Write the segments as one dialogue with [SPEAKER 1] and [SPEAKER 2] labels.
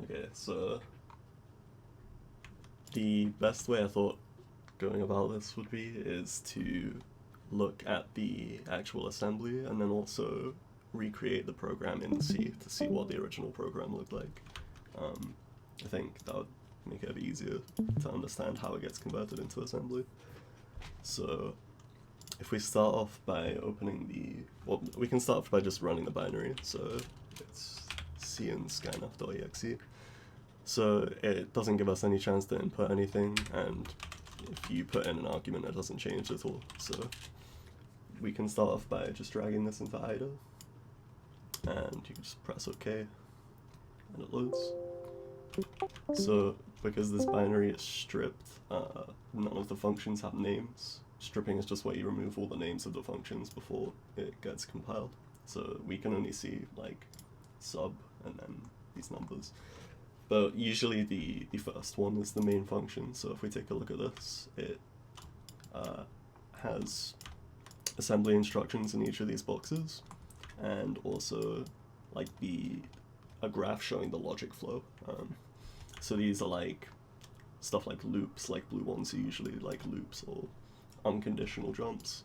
[SPEAKER 1] Okay, so the best way I thought going about this would be is to look at the actual assembly and then also recreate the program in C to see what the original program looked like. I think that would make it a bit easier to understand how it gets converted into assembly. So if we start off by opening well, we can start off by just running the binary. So it's cinscanf.exe. So it doesn't give us any chance to input anything, and if you put in an argument, it doesn't change at all. So we can start off by just dragging this into IDA, and you can just press OK, and it loads. So because this binary is stripped, none of the functions have names. Stripping is just where you remove all the names of the functions before it gets compiled. So we can only see like sub and then these numbers. But usually the first one is the main function. So if we take a look at this, it has assembly instructions in each of these boxes, and also like a graph showing the logic flow. So these are like stuff like loops, like blue ones are usually like loops or unconditional jumps,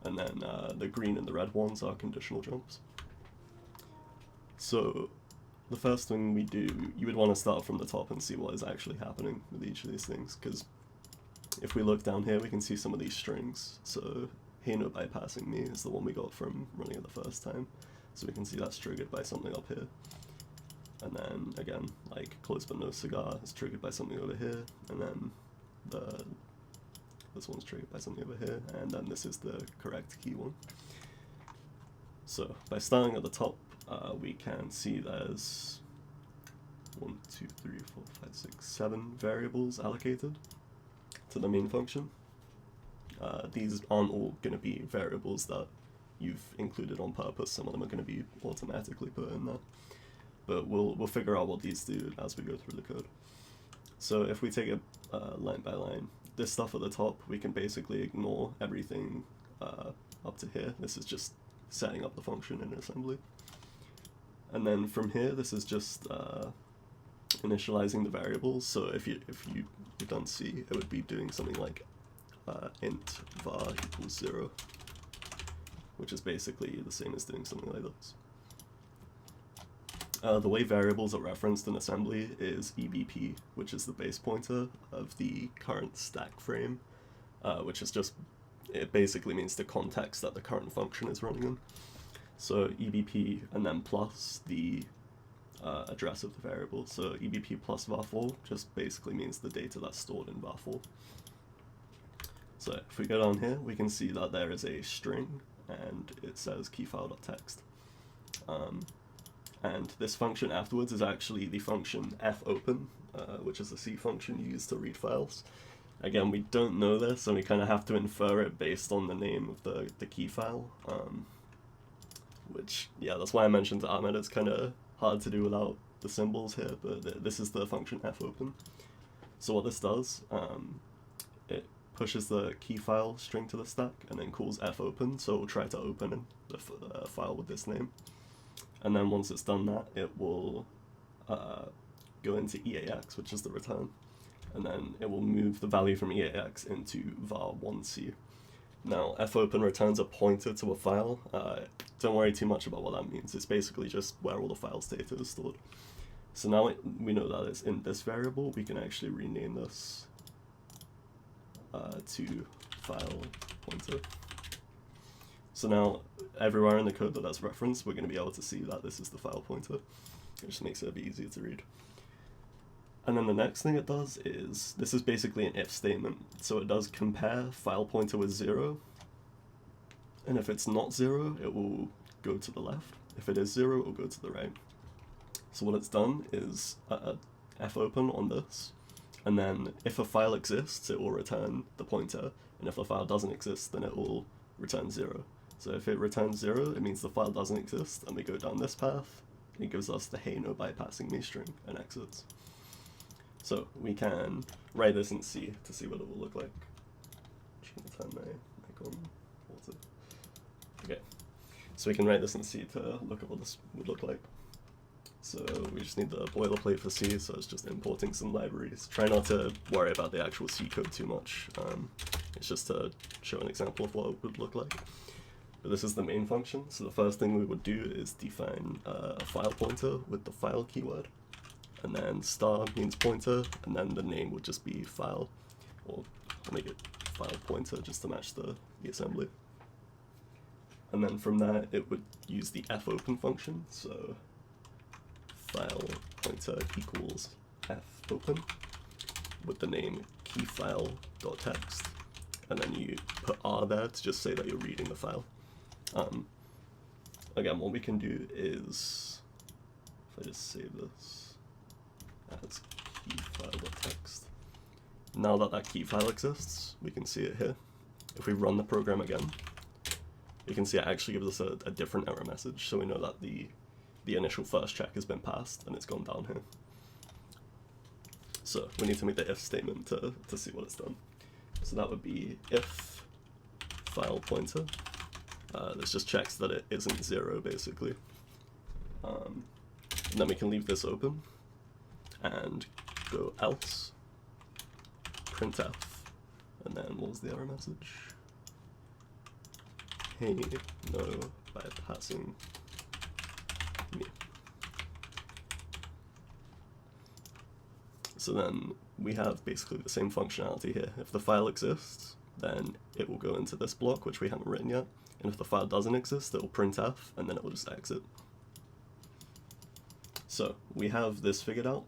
[SPEAKER 1] and then the green and the red ones are conditional jumps. So the first thing we do, you would want to start from the top and see what is actually happening with each of these things, because if we look down here we can see some of these strings. So hey no bypassing me is the one we got from running it the first time, so we can see that's triggered by something up here. And then again, like close but no cigar is triggered by something over here, and then this one's triggered by something over here, and then this is the correct key one. So by starting at the top, we can see there's 1, 2, 3, 4, 5, 6, 7 variables allocated to the main function. These aren't all going to be variables that you've included on purpose. Some of them are going to be automatically put in there. But we'll figure out what these do as we go through the code. So if we take it line by line, this stuff at the top, we can basically ignore everything up to here. This is just setting up the function in assembly. And then from here, this is just initializing the variables. So if you've done C, it would be doing something like int var equals 0, which is basically the same as doing something like this. The way variables are referenced in assembly is EBP, which is the base pointer of the current stack frame, which is just, it basically means the context that the current function is running in. So EBP and then plus the address of the variable. So EBP plus var4 just basically means the data that's stored in var4. So if we go down here, we can see that there is a string, and it says keyfile.txt. And this function afterwards is actually the function fopen, which is a C function used to read files. Again, we don't know this, and we kind of have to infer it based on the name of the key file. Which, yeah, that's why I mentioned to Ahmed, it's kind of hard to do without the symbols here, but this is the function fopen. So what this does, it pushes the key file string to the stack and then calls fopen, so it'll try to open the file with this name. And then once it's done that, it will go into EAX, which is the return, and then it will move the value from EAX into var1c. Now, fopen returns a pointer to a file. Don't worry too much about what that means. It's basically just where all the file's data is stored. So now we know that it's in this variable. We can actually rename this to file pointer. So now, everywhere in the code that's referenced, we're going to be able to see that this is the file pointer. It just makes it a bit easier to read. And then the next thing it does is, this is basically an if statement. So it does compare file pointer with 0. And if it's not 0, it will go to the left. If it is 0, it will go to the right. So what it's done is fopen on this. And then if a file exists, it will return the pointer. And if a file doesn't exist, then it will return 0. So if it returns 0, it means the file doesn't exist, and we go down this path, and it gives us the hey no bypassing me string and exits. So we can write this in C to see what it will look like. I'm just going to turn my mic on water. Okay, so we can write this in C to look at what this would look like. So we just need the boilerplate for C, so it's just importing some libraries. Try not to worry about the actual C code too much. It's just to show an example of what it would look like. But this is the main function, so the first thing we would do is define a file pointer with the file keyword. And then star means pointer, and then the name would just be file, or I'll make it file pointer just to match the assembly. And then from there, it would use the fopen function, so file pointer equals fopen with the name keyfile.txt, and then you put R there to just say that you're reading the file. Again, what we can do is, if I just save this as keyfile.txt, now that that key file exists, we can see it here. If we run the program again, you can see it actually gives us a different error message, so we know that the initial first check has been passed and it's gone down here. So we need to make the if statement to see what it's done. So that would be if file pointer. This just checks that it isn't 0, basically. And then we can leave this open and go else, printf, and then what was the error message? Hey, no, bypassing me. So then we have basically the same functionality here. If the file exists, then it will go into this block, which we haven't written yet. And if the file doesn't exist, it will printf, and then it will just exit. So we have this figured out.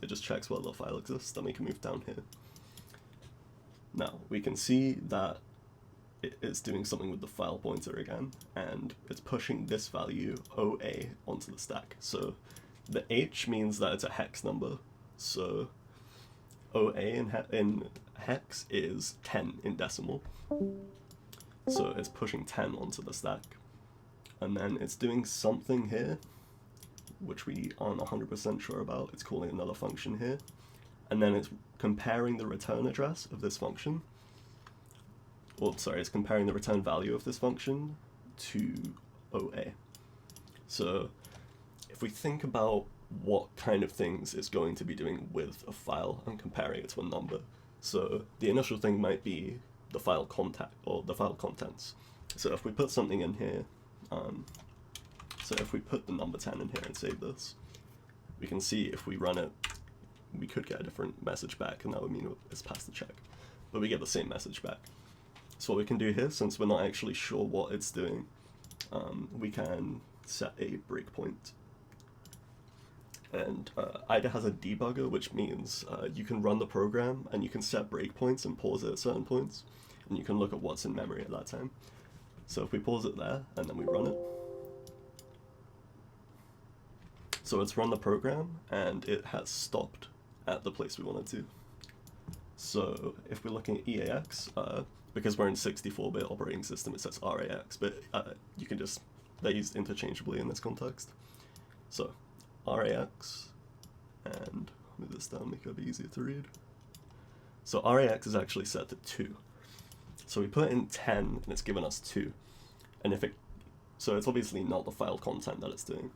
[SPEAKER 1] It just checks whether the file exists, then we can move down here. Now, we can see that it is doing something with the file pointer again, and it's pushing this value, OA, onto the stack. So the H means that it's a hex number, so OA in hex is 10 in decimal. So it's pushing 10 onto the stack. And then it's doing something here, which we aren't 100% sure about. It's calling another function here. And then it's comparing the return address of this function. Well, sorry, it's comparing the return value of this function to OA. So if we think about what kind of things it's going to be doing with a file and comparing it to a number. So the initial thing might be the file contact or the file contents. So if we put something in here, so if we put the number 10 in here and save this, we can see if we run it, we could get a different message back, and that would mean it's passed the check, but we get the same message back. So what we can do here, since we're not actually sure what it's doing, we can set a breakpoint. And IDA has a debugger, which means you can run the program and you can set breakpoints and pause it at certain points, and you can look at what's in memory at that time. So if we pause it there and then we run it, so it's run the program and it has stopped at the place we want it to. So if we're looking at EAX, because we're in 64-bit operating system, it says RAX, but you can just, they're used interchangeably in this context. So RAX, and move this down, make it a bit easier to read. So RAX is actually set to 2. So we put in 10 and it's given us 2. And if it, so it's obviously not the file content that it's doing.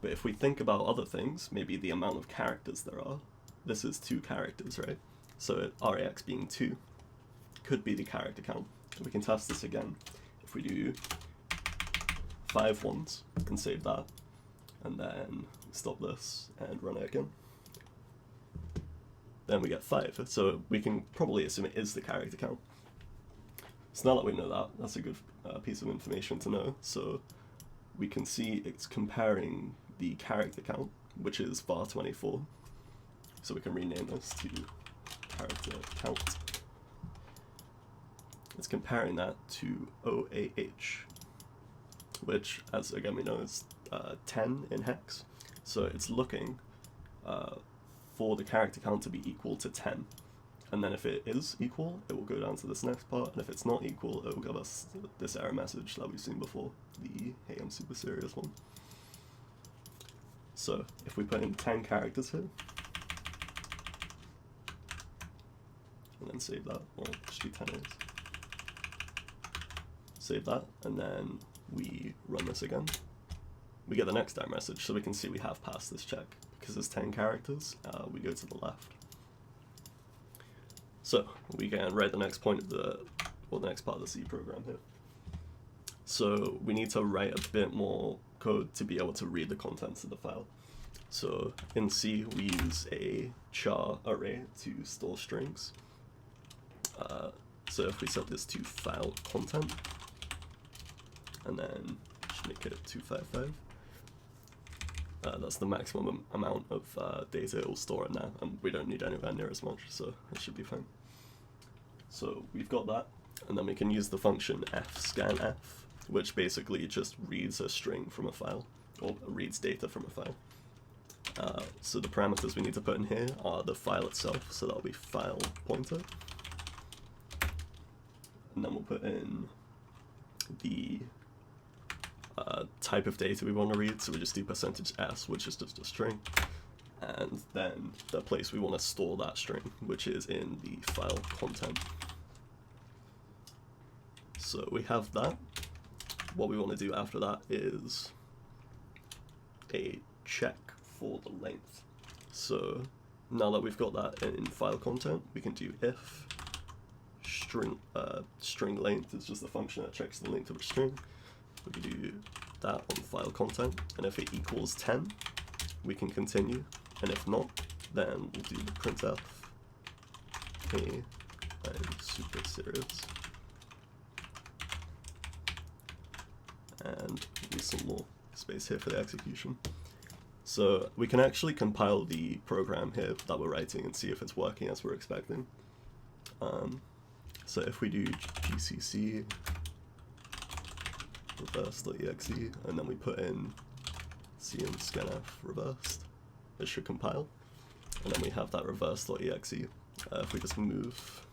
[SPEAKER 1] But if we think about other things, maybe the amount of characters there are, this is 2 characters, right? So RAX being 2 could be the character count. We can test this again. If we do 5 once and save that, and then stop this and run it again, then we get 5. So we can probably assume it is the character count. So now that we know that, that's a good piece of information to know. So we can see it's comparing the character count, which is var24. So we can rename this to character count. It's comparing that to OAH, which, as again we know, is 10 in hex. So it's looking for the character count to be equal to 10. And then if it is equal, it will go down to this next part, and if it's not equal, it will give us this error message that we've seen before, the "Hey, I'm super serious" one. So if we put in 10 characters here, and then save that, or just do 10 is. Save that, and then we run this again, we get the next error message, so we can see we have passed this check. Because it's 10 characters, we go to the left. So we can write the next point of the next part of the C program here. So we need to write a bit more code to be able to read the contents of the file. So in C, we use a char array to store strings. So if we set this to file content, and then just make it 255, that's the maximum amount of data it will store in there, and we don't need anywhere near as much, so it should be fine. So we've got that, and then we can use the function scanf, which basically just reads a string from a file, or reads data from a file. So the parameters we need to put in here are the file itself, so that'll be file pointer, and then we'll put in the type of data we want to read, so we just do %s, which is just a string, and then the place we want to store that string, which is in the file content. So we have that. What we want to do after that is a check for the length. So now that we've got that in file content, we can do if string length is just a function that checks the length of a string. We can do that on file content, and if it equals 10, we can continue, and if not, then we'll do the printf. Hey, I'm super serious. And use some more space here for the execution. So we can actually compile the program here that we're writing and see if it's working as we're expecting. So if we do gcc reverse.exe, and then we put in cinscanf reversed, it should compile, and then we have that reverse.exe. If we just move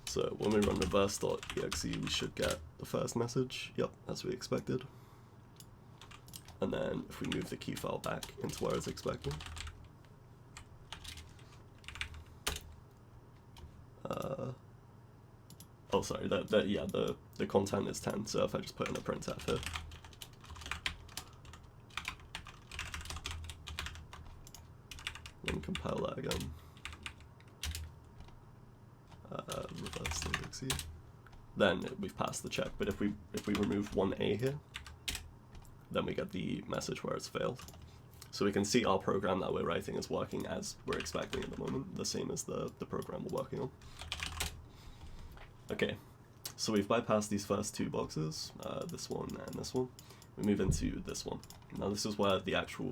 [SPEAKER 1] so when we run reverse.exe, we should get the first message, yep, as we expected. And then if we move the key file back into where it's expecting, oh sorry, the content is 10, so if I just put in a printf here, then compile that again, reverse.exe, then we've passed the check. But if we remove 1a here, then we get the message where it's failed. So we can see our program that we're writing is working as we're expecting at the moment, the same as the program we're working on. Okay, so we've bypassed these first two boxes, this one and this one. We move into this one. Now this is where the actual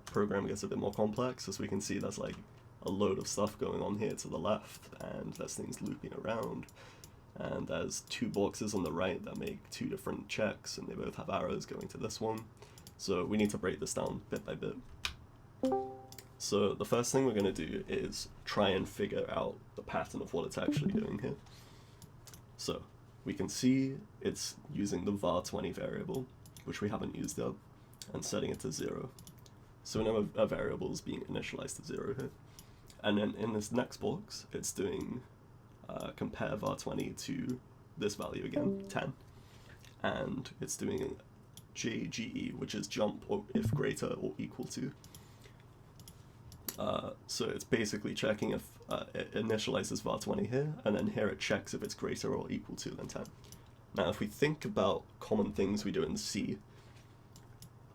[SPEAKER 1] program gets a bit more complex, as we can see there's like a load of stuff going on here to the left, and there's things looping around, and there's two boxes on the right that make two different checks, and they both have arrows going to this one. So we need to break this down bit by bit. So the first thing we're going to do is try and figure out the pattern of what it's actually doing here. So we can see it's using the var20 variable, which we haven't used yet, and setting it to 0. So we know a variable is being initialized to 0 here. And then in this next box, it's doing compare var20 to this value again, 10. And it's doing JGE, which is jump or if greater or equal to. So it's basically checking if it initializes var20 here, and then here it checks if it's greater or equal to than 10. Now if we think about common things we do in C,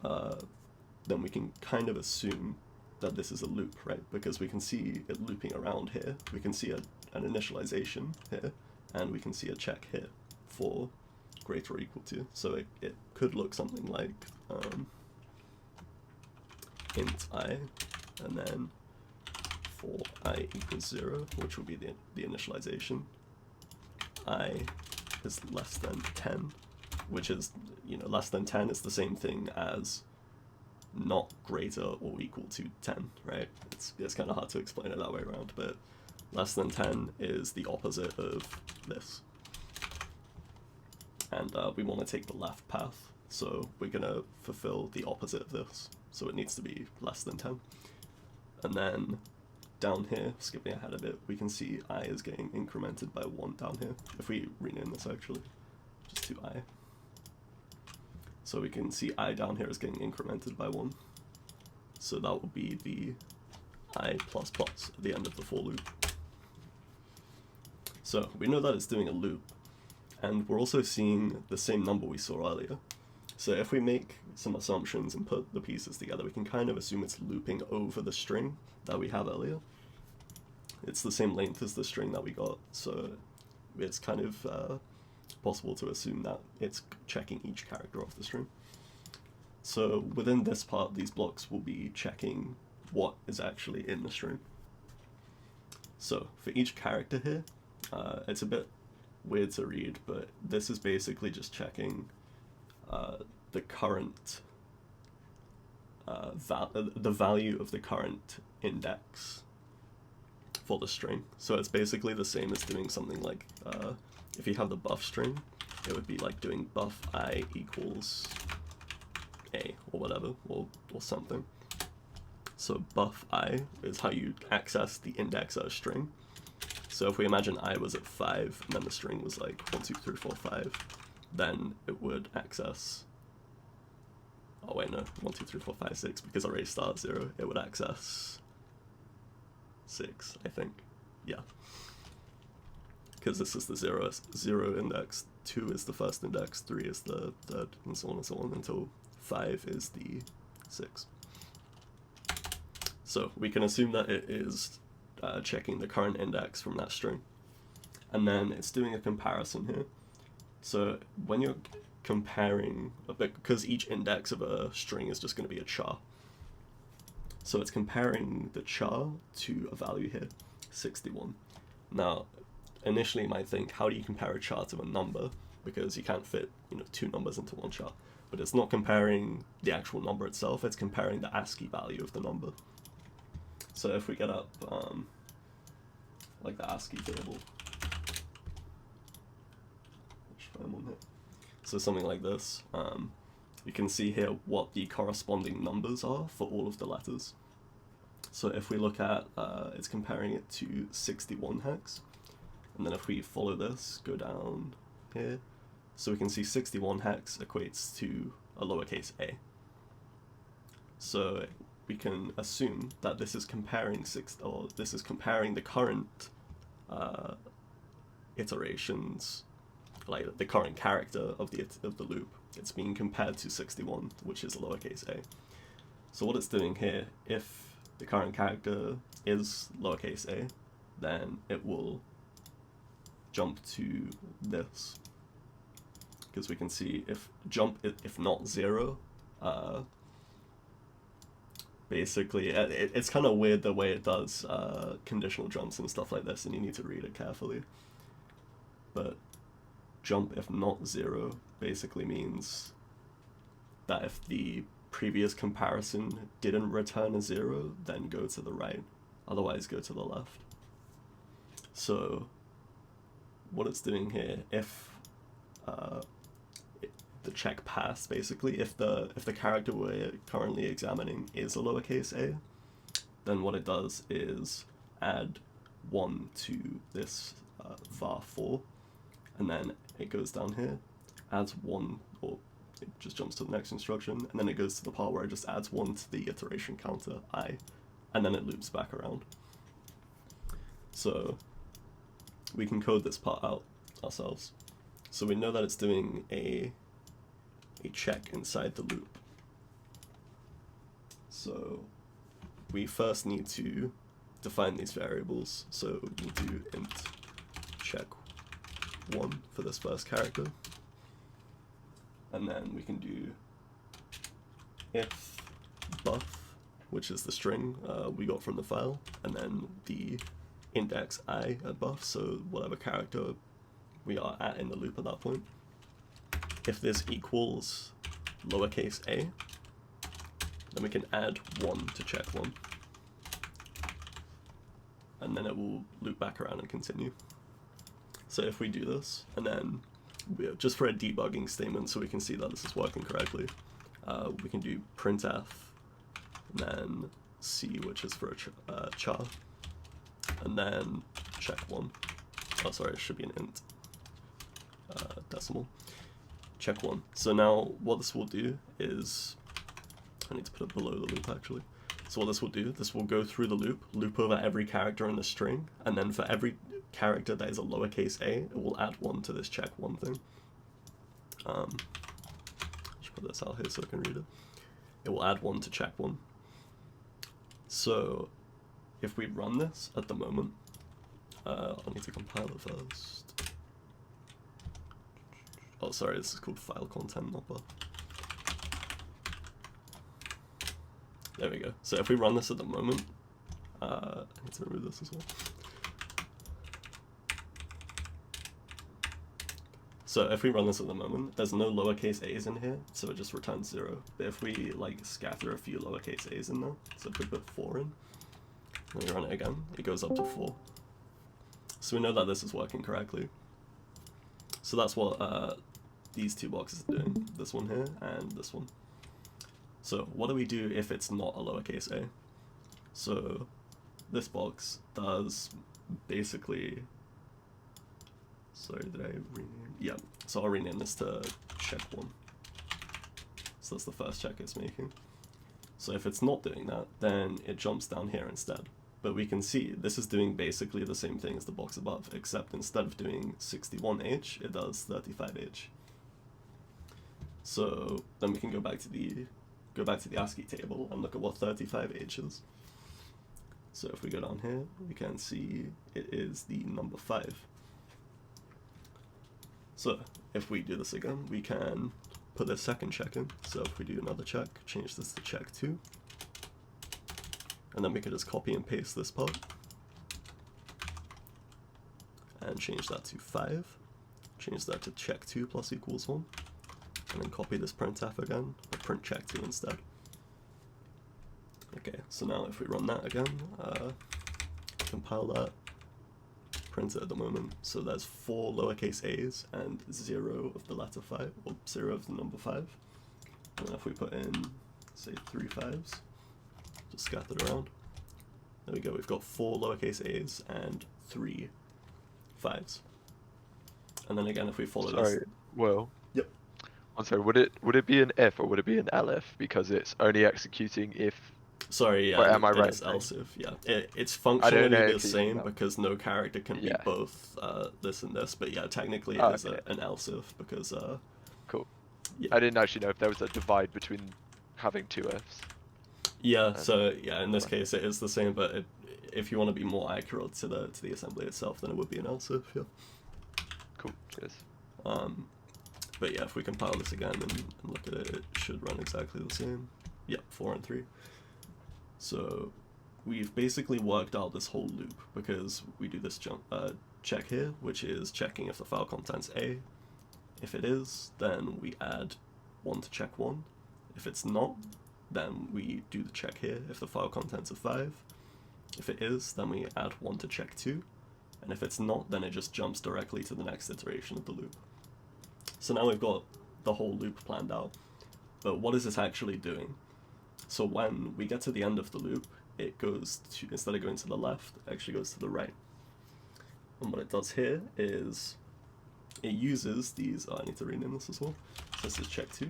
[SPEAKER 1] then we can kind of assume that this is a loop, right? Because we can see it looping around here, we can see an initialization here, and we can see a check here for greater or equal to. So it could look something like int I, and then for I equals 0, which will be the initialization, I is less than 10, which is, you know, less than 10 is the same thing as not greater or equal to 10, right? It's kind of hard to explain it that way around, but less than 10 is the opposite of this. And we want to take the left path, so we're going to fulfill the opposite of this, so it needs to be less than 10. And then down here, skipping ahead a bit, we can see I is getting incremented by 1 down here. If we rename this actually, just to I. So we can see I down here is getting incremented by 1. So that will be the I++ at the end of the for loop. So we know that it's doing a loop, and we're also seeing the same number we saw earlier. So if we make some assumptions and put the pieces together, we can kind of assume it's looping over the string that we had earlier. It's the same length as the string that we got, so it's kind of possible to assume that it's checking each character off the string. So within this part, these blocks will be checking what is actually in the string. So for each character here, it's a bit weird to read, but this is basically just checking the current the value of the current index for the string. So it's basically the same as doing something like if you have the buff string, it would be like doing buff I equals a or whatever, or something. So buff I is how you access the index of a string. So if we imagine I was at 5 and then the string was like 1, 2, 3, 4, 5, then it would access, oh wait, no, 1, 2, 3, 4, 5, 6, because I already started at 0, it would access 6, I think. Yeah. Because this is the 0 index, 2 is the first index, 3 is the third, and so on until 5 is the 6. So we can assume that it is checking the current index from that string. And then it's doing a comparison here. So when you're comparing, because each index of a string is just going to be a char. So it's comparing the char to a value here, 61. Now, initially you might think, how do you compare a char to a number? Because you can't fit, 2 numbers into one char. But it's not comparing the actual number itself, it's comparing the ASCII value of the number. So if we get up, like the ASCII table, so something like this, you can see here what the corresponding numbers are for all of the letters. So if we look at, it's comparing it to 61 hex, and then if we follow this, go down here, so we can see 61 hex equates to a lowercase a. So we can assume that this is comparing the current iterations, like the current character of the loop. It's being compared to 61, which is a lowercase a. So what it's doing here, if the current character is lowercase a, then it will jump to this, because we can see if not 0, basically it's kind of weird the way it does conditional jumps and stuff like this, and you need to read it carefully. But jump if not 0 basically means that if the previous comparison didn't return a 0, then go to the right, otherwise go to the left. So what it's doing here, if the check passed, basically, if the character we're currently examining is a lowercase a, then what it does is add 1 to this var4, and then it goes down here, adds 1, or it just jumps to the next instruction, and then it goes to the part where it just adds 1 to the iteration counter I, and then it loops back around. So we can code this part out ourselves. So we know that it's doing a check inside the loop. So we first need to define these variables. So we need to int check 1 for this first character, and then we can do if buff, which is the string we got from the file, and then the index I at buff, so whatever character we are at in the loop at that point. If this equals lowercase a, then we can add 1 to check 1, and then it will loop back around and continue. So if we do this, and then just for a debugging statement so we can see that this is working correctly, we can do printf, and then c, which is for a char, and then check 1. Oh, sorry, it should be an int. Decimal. Check 1. So now what this will do is, I need to put it below the loop actually. So what this will do, this will go through the loop over every character in the string, and then for every character that is a lowercase a, it will add 1 to this check 1 thing. Just put this out here so I can read it. It will add 1 to check 1. So if we run this at the moment, I need to compile it first. Oh, sorry, this is called file content, not buff. There we go. So if we run this at the moment, I need to remove this as well. So if we run this at the moment, there's no lowercase a's in here, so it just returns 0. But if we like scatter a few lowercase a's in there, so if we put 4 in, and we run it again, it goes up to 4. So we know that this is working correctly. So that's what these two boxes are doing, this one here and this one. So what do we do if it's not a lowercase a? So this box does basically, sorry, did I rename? Yeah, so I'll rename this to check 1. So that's the first check it's making. So if it's not doing that, then it jumps down here instead. But we can see this is doing basically the same thing as the box above, except instead of doing 61h, it does 35h. So then we can go back to the ASCII table and look at what 35h is. So if we go down here, we can see it is the number 5. So if we do this again, we can put the second check in. So if we do another check, change this to check 2. And then we can just copy and paste this part. And change that to 5. Change that to check 2 plus equals 1. And then copy this printf again, but print check 2 instead. Okay, so now if we run that again, compile that, print it at the moment. So there's 4 lowercase a's and 0 of the letter 5, or 0 of the number 5. And if we put in, say, 3 5s, just scatter it around. There we go, we've got 4 lowercase a's and 3 5s. And then again, if we follow this...
[SPEAKER 2] Sorry, well...
[SPEAKER 1] Yep.
[SPEAKER 2] I'm sorry, would it be an if or would it be an elif? Because it's only executing if...
[SPEAKER 1] Sorry, yeah,
[SPEAKER 2] am I right?
[SPEAKER 1] It's else if, yeah. It's functionally the same because no character can be
[SPEAKER 2] Yeah.
[SPEAKER 1] both this and this, but yeah, technically it is an else if because...
[SPEAKER 2] Cool.
[SPEAKER 1] Yeah.
[SPEAKER 2] I didn't actually know if there was a divide between having 2 ifs.
[SPEAKER 1] Yeah, so yeah, in this case it is the same, but if you want to be more accurate to the assembly itself, then it would be an else if, yeah.
[SPEAKER 2] Cool, cheers.
[SPEAKER 1] But yeah, if we compile this again and look at it, it should run exactly the same. Yep, 4 and 3. So we've basically worked out this whole loop because we do this check here, which is checking if the file contents A. If it is, then we add 1 to check 1. If it's not, then we do the check here if the file contents are 5. If it is, then we add 1 to check 2. And if it's not, then it just jumps directly to the next iteration of the loop. So now we've got the whole loop planned out. But what is this actually doing? So when we get to the end of the loop, it goes to, instead of going to the left, it actually goes to the right. And what it does here is it uses these, I need to rename this as well. So this is check 2.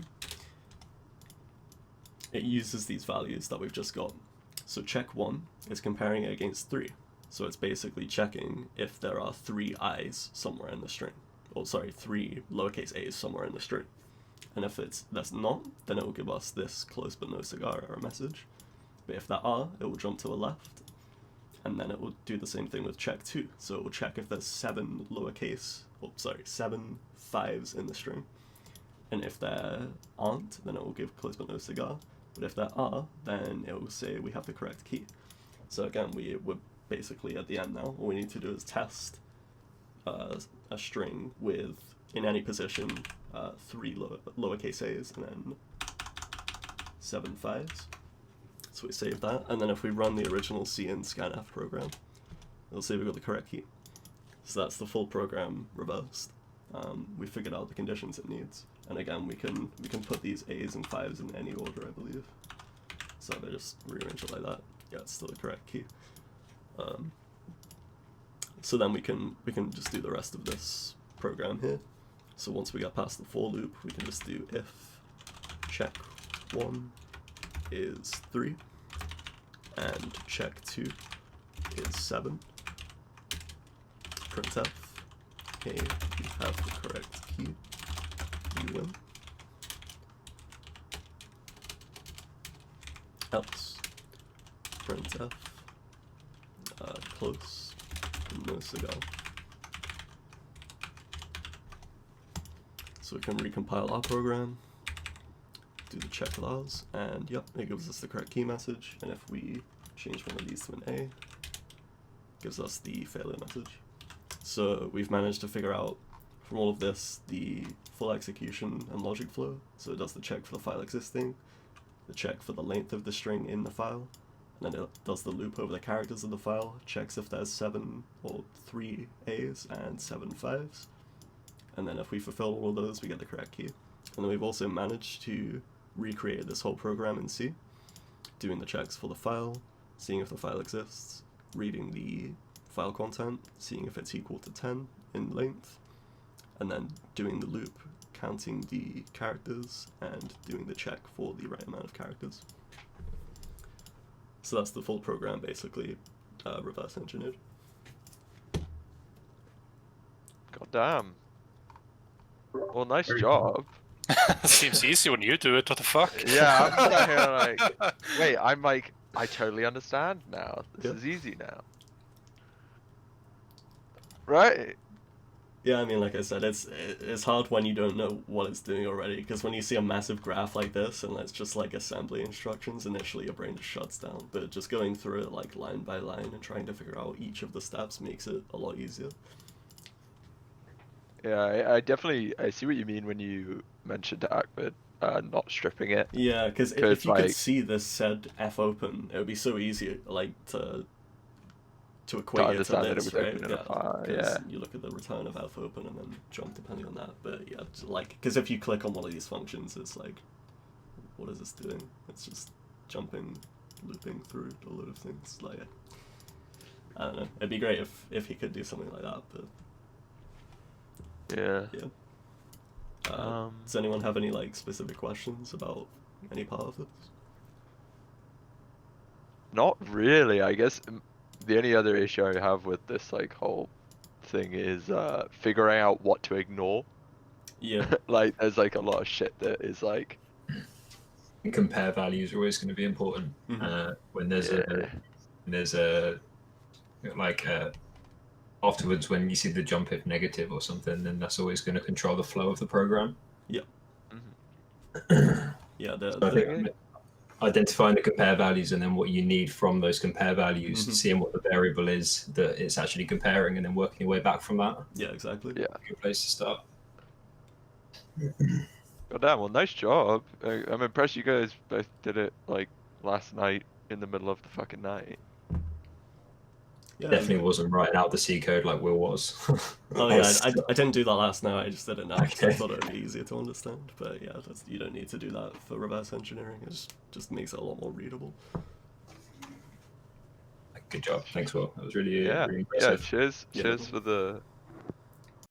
[SPEAKER 1] It uses these values that we've just got. So check 1 is comparing it against 3. So it's basically checking if there are 3 i's somewhere in the string. Or sorry, 3 lowercase a's somewhere in the string. And if that's not, then it will give us this close but no cigar error message. But if there are, it will jump to the left. And then it will do the same thing with check 2. So it will check if there's 7 7 5s in the string. And if there aren't, then it will give close but no cigar. But if there are, then it will say we have the correct key. So again, we're basically at the end now. All we need to do is test a string with, in any position, 3 lowercase a's and then 7 5s. So we save that, and then if we run the original cinscanf program, it'll say we got the correct key. So that's the full program reversed. We figured out the conditions it needs, and again we can put these a's and 5s in any order, I believe. So if I just rearrange it like that, yeah, it's still the correct key. So then we can just do the rest of this program here. So once we get past the for loop, we can just do if check 1 is 3 and check 2 is 7. Printf, hey, you have the correct key, you win. Else, printf, close, no cigar. So we can recompile our program, do the check vars, and yep, it gives us the correct key message. And if we change one of these to an A, it gives us the failure message. So we've managed to figure out from all of this the full execution and logic flow. So it does the check for the file existing, the check for the length of the string in the file, and then it does the loop over the characters of the file, checks if there's 7 or 3 A's and 7 5's. And then if we fulfill all of those, we get the correct key. And then we've also managed to recreate this whole program in C, doing the checks for the file, seeing if the file exists, reading the file content, seeing if it's equal to 10 in length, and then doing the loop, counting the characters, and doing the check for the right amount of characters. So that's the full program, basically, reverse engineered.
[SPEAKER 2] God damn. Well, nice job.
[SPEAKER 3] Seems easy when you do it. What the fuck?
[SPEAKER 2] Yeah, I'm sat here like, wait, I'm like, I totally understand now. This is easy now. Right?
[SPEAKER 1] Yeah, I mean, like I said, it's hard when you don't know what it's doing already, because when you see a massive graph like this and it's just like assembly instructions, initially your brain just shuts down. But just going through it like line by line and trying to figure out each of the steps makes it a lot easier.
[SPEAKER 2] Yeah, I definitely, I see what you mean when you mentioned to Ahmed, not stripping it.
[SPEAKER 1] Yeah, because if you
[SPEAKER 2] like,
[SPEAKER 1] could see this said f open, it would be so easy, like, to equate it to this, right? Yeah, you look at the return of f open and then jump depending on that. But yeah, like, because if you click on one of these functions, it's like, what is this doing? It's just jumping, looping through a load of things. Like, I don't know. It'd be great if he could do something like that, but
[SPEAKER 2] yeah.
[SPEAKER 1] Does anyone have any like specific questions about any part of this?
[SPEAKER 2] Not really. I guess the only other issue I have with this like whole thing is figuring out what to ignore.
[SPEAKER 1] Yeah.
[SPEAKER 2] Like there's like a lot of shit that is like.
[SPEAKER 4] Compare values are always going to be important. When there's a like afterwards when you see the jump if negative or something, then that's always going to control the flow of the program.
[SPEAKER 1] Yeah. Yeah.
[SPEAKER 4] So I think identifying the compare values and then what you need from those compare values, seeing what the variable is that it's actually comparing, and then working your way back from that.
[SPEAKER 1] Yeah, exactly.
[SPEAKER 2] Yeah.
[SPEAKER 4] Good place to start.
[SPEAKER 2] God damn, well, nice job. I'm impressed you guys both did it like last night in the middle of the fucking night.
[SPEAKER 1] Yeah,
[SPEAKER 4] Definitely wasn't writing out the C code like Will was.
[SPEAKER 1] Oh yeah, I didn't do that last night. I just did it now.
[SPEAKER 4] Okay.
[SPEAKER 1] I thought it would be easier to understand. But yeah, you don't need to do that for reverse engineering. It just makes it a lot more readable.
[SPEAKER 4] Good job. Thanks, Will. That was really,
[SPEAKER 2] Yeah.
[SPEAKER 4] really impressive.
[SPEAKER 2] Yeah. Cheers for the